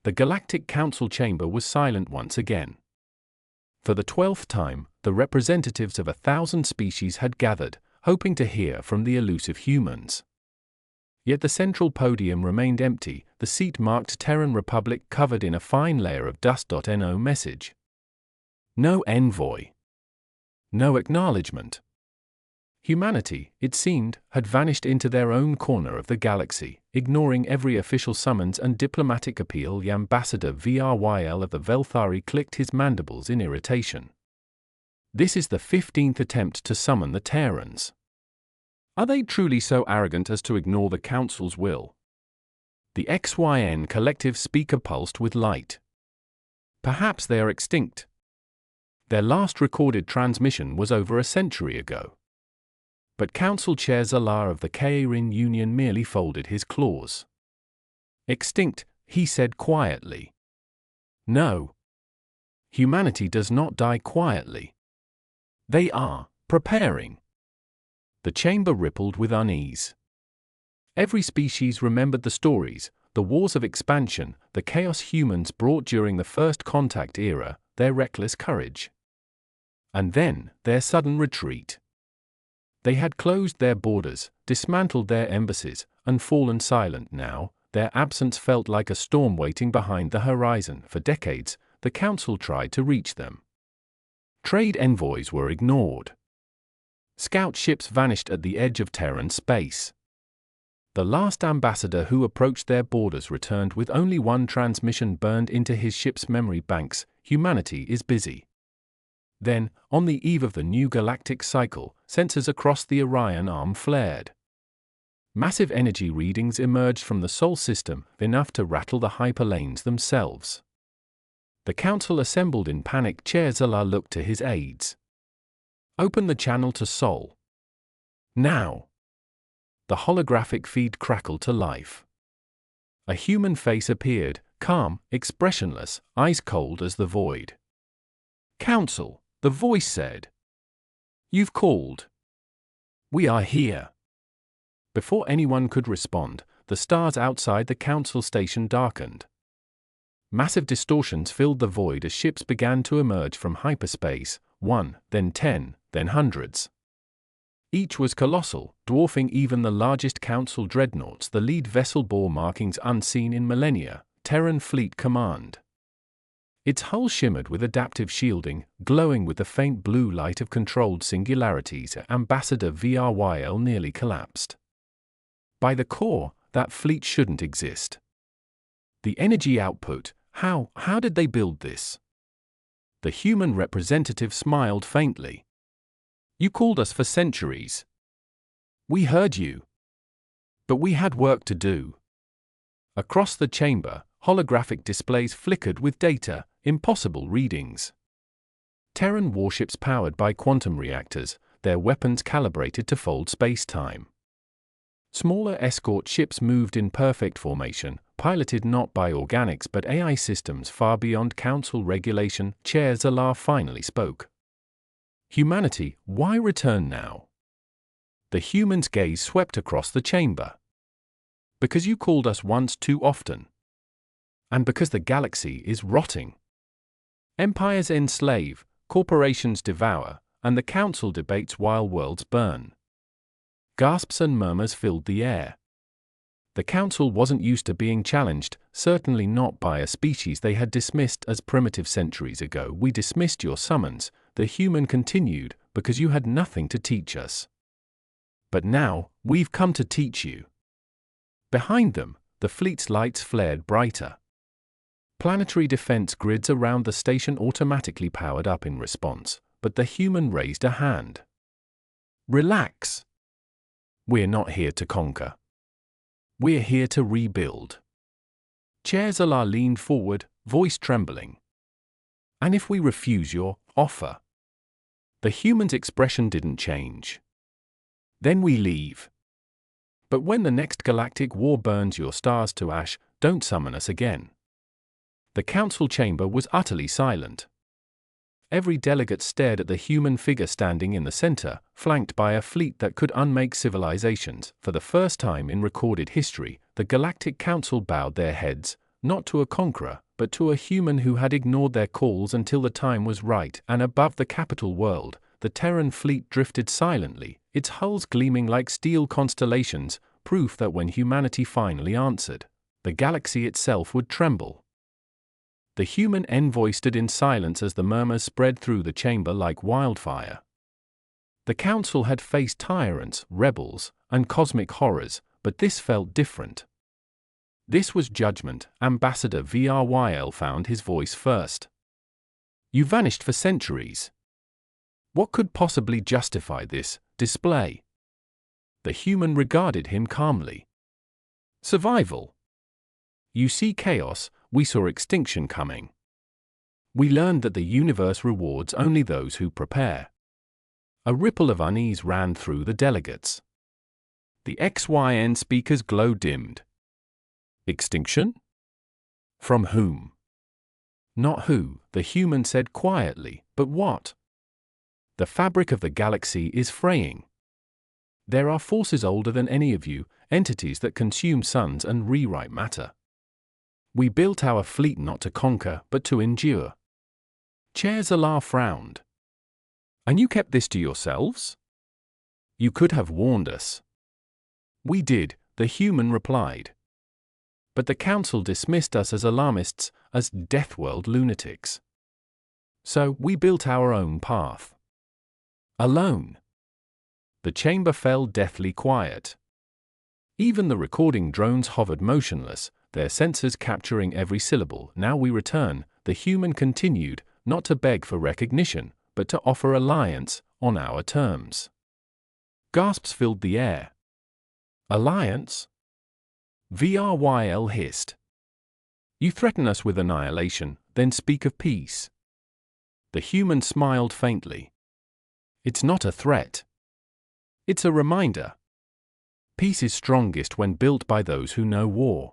The Galactic Council chamber was silent once again. For the 12th time, the representatives of 1,000 species had gathered, hoping to hear from the elusive humans. Yet the central podium remained empty, the seat marked Terran Republic covered in a fine layer of dust. No message. No envoy. No acknowledgement. Humanity, it seemed, had vanished into their own corner of the galaxy, ignoring every official summons and diplomatic appeal. The Ambassador Vyl of the Velthari clicked his mandibles in irritation. This is the 15th attempt to summon the Terrans. Are they truly so arrogant as to ignore the Council's will? The XYN collective speaker pulsed with light. Perhaps they are extinct. Their last recorded transmission was over a century ago. But Council Chair Zalar of the Kairin Union merely folded his claws. Extinct, he said quietly. No. Humanity does not die quietly. They are preparing. The chamber rippled with unease. Every species remembered the stories, the wars of expansion, the chaos humans brought during the First Contact era, their reckless courage. And then, their sudden retreat. They had closed their borders, dismantled their embassies, and fallen silent now. Their absence felt like a storm waiting behind the horizon. For decades, the Council tried to reach them. Trade envoys were ignored. Scout ships vanished at the edge of Terran space. The last ambassador who approached their borders returned with only one transmission burned into his ship's memory banks: humanity is busy. Then, on the eve of the new galactic cycle, sensors across the Orion arm flared. Massive energy readings emerged from the Sol system, enough to rattle the hyperlanes themselves. The Council assembled in panic. Chair Zalar looked to his aides. Open the channel to Sol. Now. The holographic feed crackled to life. A human face appeared, calm, expressionless, ice cold as the void. Council, the voice said. You've called. We are here. Before anyone could respond, the stars outside the Council station darkened. Massive distortions filled the void as ships began to emerge from hyperspace, 1, then 10, then hundreds. Each was colossal, dwarfing even the largest Council dreadnoughts. The lead vessel bore markings unseen in millennia, Terran Fleet Command. Its hull shimmered with adaptive shielding, glowing with the faint blue light of controlled singularities. Ambassador Vyl nearly collapsed. By the core, that fleet shouldn't exist. The energy output, how did they build this? The human representative smiled faintly. You called us for centuries. We heard you. But we had work to do. Across the chamber, holographic displays flickered with data, impossible readings. Terran warships powered by quantum reactors, their weapons calibrated to fold space-time. Smaller escort ships moved in perfect formation, piloted not by organics but AI systems far beyond Council regulation. Chair Zalar finally spoke. Humanity, why return now? The human's gaze swept across the chamber. Because you called us once too often. And because the galaxy is rotting. Empires enslave, corporations devour, and the Council debates while worlds burn. Gasps and murmurs filled the air. The Council wasn't used to being challenged, certainly not by a species they had dismissed as primitive centuries ago. We dismissed your summons, the human continued, because you had nothing to teach us. But now, we've come to teach you. Behind them, the fleet's lights flared brighter. Planetary defense grids around the station automatically powered up in response, but the human raised a hand. Relax. We're not here to conquer. We're here to rebuild. Chair Zalar leaned forward, voice trembling. And if we refuse your offer? The human's expression didn't change. Then we leave. But when the next galactic war burns your stars to ash, don't summon us again. The Council chamber was utterly silent. Every delegate stared at the human figure standing in the center, flanked by a fleet that could unmake civilizations. For the first time in recorded history, the Galactic Council bowed their heads, not to a conqueror, but to a human who had ignored their calls until the time was right, and above the capital world, the Terran fleet drifted silently, its hulls gleaming like steel constellations, proof that when humanity finally answered, the galaxy itself would tremble. The human envoy stood in silence as the murmurs spread through the chamber like wildfire. The council had faced tyrants, rebels, and cosmic horrors, but this felt different. This was judgment. Ambassador VRYL found his voice first. You vanished for centuries. What could possibly justify this display? The human regarded him calmly. Survival. You see chaos, we saw extinction coming. We learned that the universe rewards only those who prepare. A ripple of unease ran through the delegates. The XYN speaker's glow dimmed. Extinction? From whom? Not who, the human said quietly, but what? The fabric of the galaxy is fraying. There are forces older than any of you, entities that consume suns and rewrite matter. We built our fleet not to conquer, but to endure. Chair Zalar frowned. And you kept this to yourselves? You could have warned us. We did, the human replied. But the council dismissed us as alarmists, as Deathworld lunatics. So we built our own path. Alone. The chamber fell deathly quiet. Even the recording drones hovered motionless, their sensors capturing every syllable. Now we return, the human continued, not to beg for recognition, but to offer alliance, on our terms. Gasps filled the air. Alliance? VRYL hissed. You threaten us with annihilation, then speak of peace. The human smiled faintly. It's not a threat. It's a reminder. Peace is strongest when built by those who know war.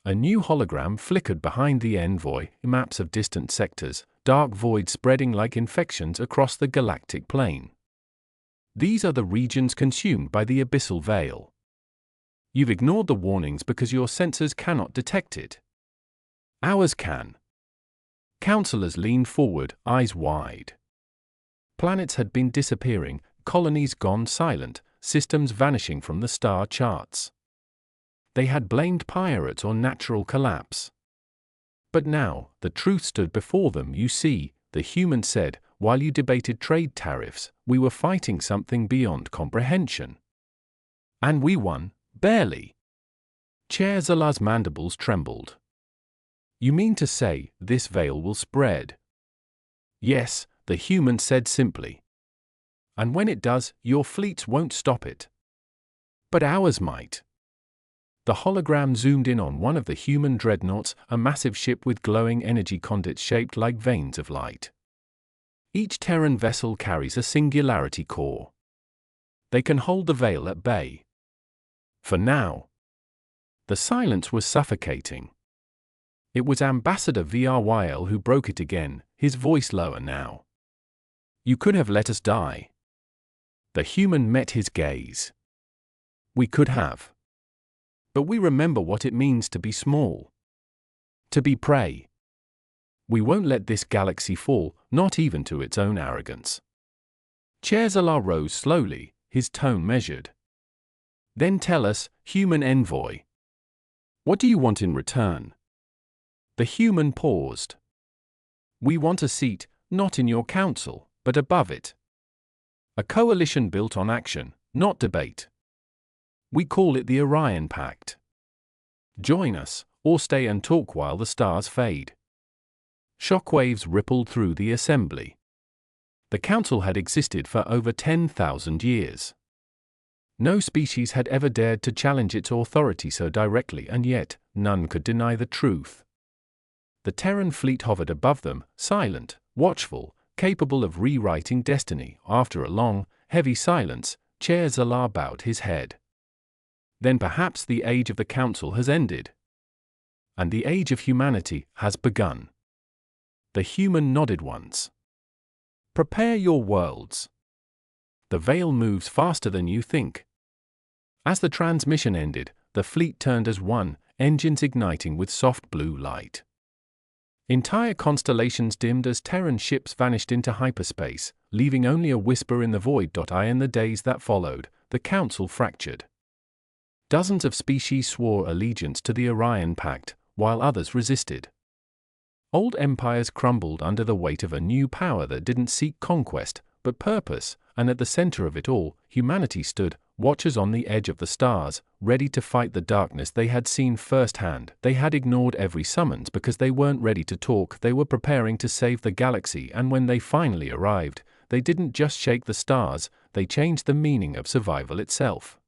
A new hologram flickered behind the envoy, maps of distant sectors, dark voids spreading like infections across the galactic plane. These are the regions consumed by the abyssal veil. You've ignored the warnings because your sensors cannot detect it. Ours can. Counselors leaned forward, eyes wide. Planets had been disappearing, colonies gone silent, systems vanishing from the star charts. They had blamed pirates or natural collapse. But now, the truth stood before them. You see, the human said, while you debated trade tariffs, we were fighting something beyond comprehension. And we won, barely. Chair Zalar's mandibles trembled. You mean to say, this veil will spread? Yes, the human said simply. And when it does, your fleets won't stop it. But ours might. The hologram zoomed in on one of the human dreadnoughts, a massive ship with glowing energy conduits shaped like veins of light. Each Terran vessel carries a singularity core. They can hold the veil at bay. For now. The silence was suffocating. It was Ambassador VRYL who broke it again, his voice lower now. You could have let us die. The human met his gaze. We could have. But we remember what it means to be small. To be prey. We won't let this galaxy fall, not even to its own arrogance. Chair Zalar rose slowly, his tone measured. Then tell us, human envoy. What do you want in return? The human paused. We want a seat, not in your council, but above it. A coalition built on action, not debate. We call it the Orion Pact. Join us, or stay and talk while the stars fade. Shockwaves rippled through the assembly. The council had existed for over 10,000 years. No species had ever dared to challenge its authority so directly, and yet, none could deny the truth. The Terran fleet hovered above them, silent, watchful, capable of rewriting destiny. After a long, heavy silence, Chair Zalar bowed his head. Then perhaps the age of the council has ended. And the age of humanity has begun. The human nodded once. Prepare your worlds. The veil moves faster than you think. As the transmission ended, the fleet turned as one, engines igniting with soft blue light. Entire constellations dimmed as Terran ships vanished into hyperspace, leaving only a whisper in the void. In the days that followed, the Council fractured. Dozens of species swore allegiance to the Orion Pact, while others resisted. Old empires crumbled under the weight of a new power that didn't seek conquest, but purpose, and at the center of it all, humanity stood, watchers on the edge of the stars, ready to fight the darkness they had seen firsthand. They had ignored every summons because they weren't ready to talk. They were preparing to save the galaxy, and when they finally arrived, they didn't just shake the stars, they changed the meaning of survival itself.